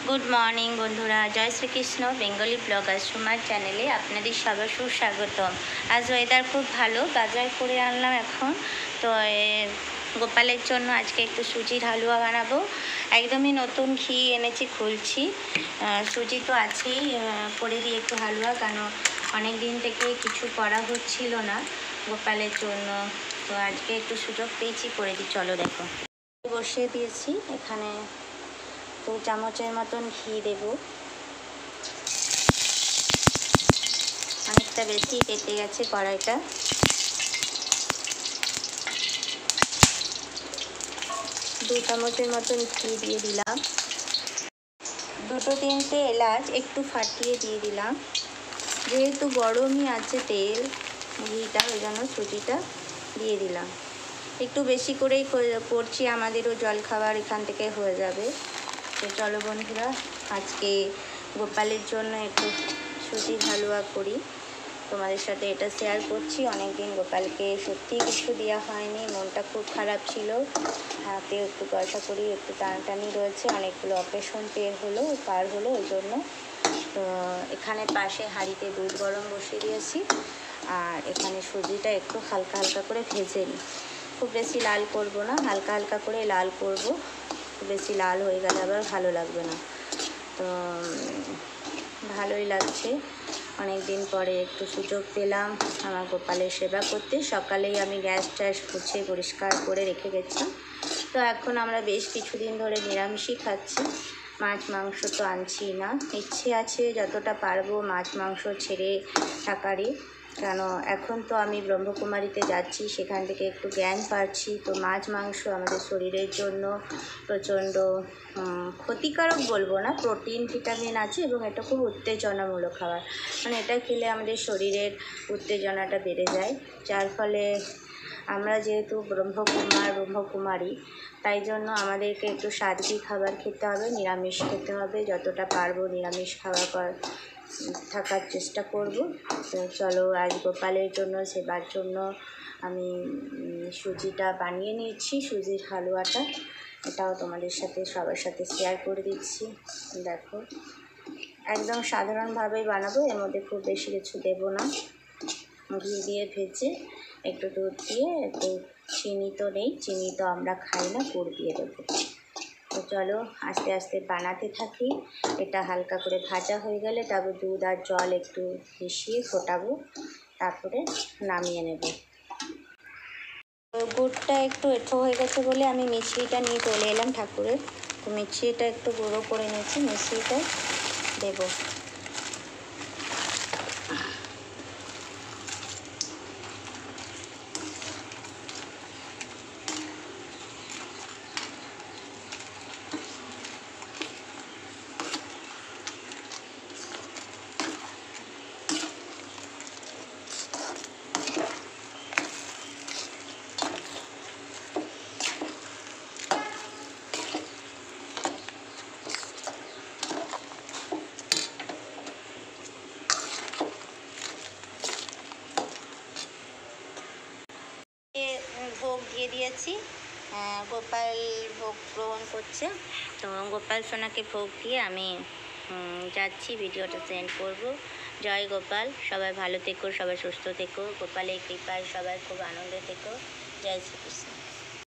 Good morning বন্ধুরা, জয় Shrikrishna. Bengali blogger সুমার চ্যানেলে আপনাদের সবার সুস্বাগতম। আজ ওয়েদার খুব ভালো, বাজার করে আনলাম এখন। তো গোপালের জন্য আজকে একটু সুজির হালুয়া বানাবো। একদমই নতুন ঘি এনেছি, খুলছি। সুজি তো আছেই, করে দিই একটু হালুয়া, কারণ অনেক দিন থেকে কিছু করা হচ্ছিল না গোপালের জন্য। তো আজকে একটু সুযোগ পেয়েছি, করে দিই। চলো দেখো, বসিয়ে দিয়েছি। এখানে 2 চামচের মতন ঘি দেব। অনেকটা বেশি কেটে গেছে কড়াইটা। 2 চামচের মতন ঘি দিয়ে দিলাম। 2-3টে এলাচ একটু ফাটিয়ে দিয়ে দিলাম। যেহেতু গরমই আছে তেল, ঘিটা, ওই জন্য সুজিটা দিয়ে দিলাম। একটু বেশি করেই করছি, আমাদেরও জল খাবার এখান থেকে হয়ে যাবে। তো চলো বন্ধুরা, আজকে গোপালের জন্য একটু সুজির হালুয়া করি। তোমাদের সাথে এটা শেয়ার করছি। অনেক দিন গোপালকে সত্যিই কিছু দেওয়া হয়নি, মনটা খুব খারাপ ছিল। হাতে একটু পয়সা করি একটু টানাটানি রয়েছে, অনেকগুলো অপারেশন পার হলো ওই জন্য। তো এখানে পাশে হাঁড়িতে দুধ গরম বসিয়ে দিয়েছি, আর এখানে সুজিটা একটু হালকা হালকা করে ভেজে নিই। খুব বেশি লাল করব না, হালকা হালকা করে লাল করব। খুব বেশি লাল হয়ে গেলে আবার ভালো লাগবে না। তো ভালোই লাগছে, অনেক দিন পরে একটু সুযোগ পেলাম আমার গোপালের সেবা করতে। সকালেই আমি গ্যাস ট্যাস মুছে পরিষ্কার করে রেখে গেছি। তো এখন আমরা বেশ কিছুদিন ধরে নিরামিষই খাচ্ছি, মাছ মাংস তো আনছি না। ইচ্ছে আছে যতটা পারবো মাছ মাংস ছেড়ে থাকারই, কেন এখন তো আমি ব্রহ্মকুমারীতে যাচ্ছি, সেখান থেকে একটু জ্ঞান পাচ্ছি। তো মাছ মাংস আমাদের শরীরের জন্য প্রচণ্ড ক্ষতিকারক বলবো না, প্রোটিন ভিটামিন আছে, এবং এটা খুব উত্তেজনামূলক খাবার। মানে এটা খেলে আমাদের শরীরের উত্তেজনাটা বেড়ে যায়, যার ফলে আমরা যেহেতু ব্রহ্মকুমারী, তাই জন্য আমাদেরকে একটু সাত্বিক খাবার খেতে হবে, নিরামিষ খেতে হবে। যতটা পারবো নিরামিষ থাকার চেষ্টা করব। তো চলো, আজ গোপালের জন্য সেবার জন্য আমি সুজিটা বানিয়ে নিচ্ছি, সুজির হালুয়াটা। এটাও তোমাদের সাথে সবার সাথে শেয়ার করে দিচ্ছি। দেখো, একদম সাধারণভাবেই বানাবো, এর মধ্যে খুব বেশি কিছু দেবো না। ঘি দিয়ে ভেজে একটু দুধ দিয়ে, একটু চিনি তো নেই, চিনি তো আমরা খাই না, গুড় দিয়ে দেবো। তো চলো আস্তে আস্তে বানাতে থাকি। এটা হালকা করে ভাজা হয়ে গেলে তারপর দুধ আর জল একটু মিশিয়ে ফোটাবো, তারপরে নামিয়ে নেব। গুড়টা একটু এঁঠো হয়ে গেছে বলে আমি মিষ্টিটা নিয়ে চলে এলাম ঠাকুরের। তো মিষ্টিটা একটু গুঁড়ো করে নিয়েছি, মিষ্টিটা দেবো। ভোগ দিয়ে দিয়েছি, গোপাল ভোগ গ্রহণ করছে। তো গোপাল সোনাকে ভোগ দিয়ে আমি যাচ্ছি, ভিডিওটা সেন্ড করব। জয় গোপাল, সবাই ভালো থেকো, সবাই সুস্থ থেকো, গোপালের কৃপায় সবাই খুব আনন্দে থেকো। জয় শ্রীকৃষ্ণ।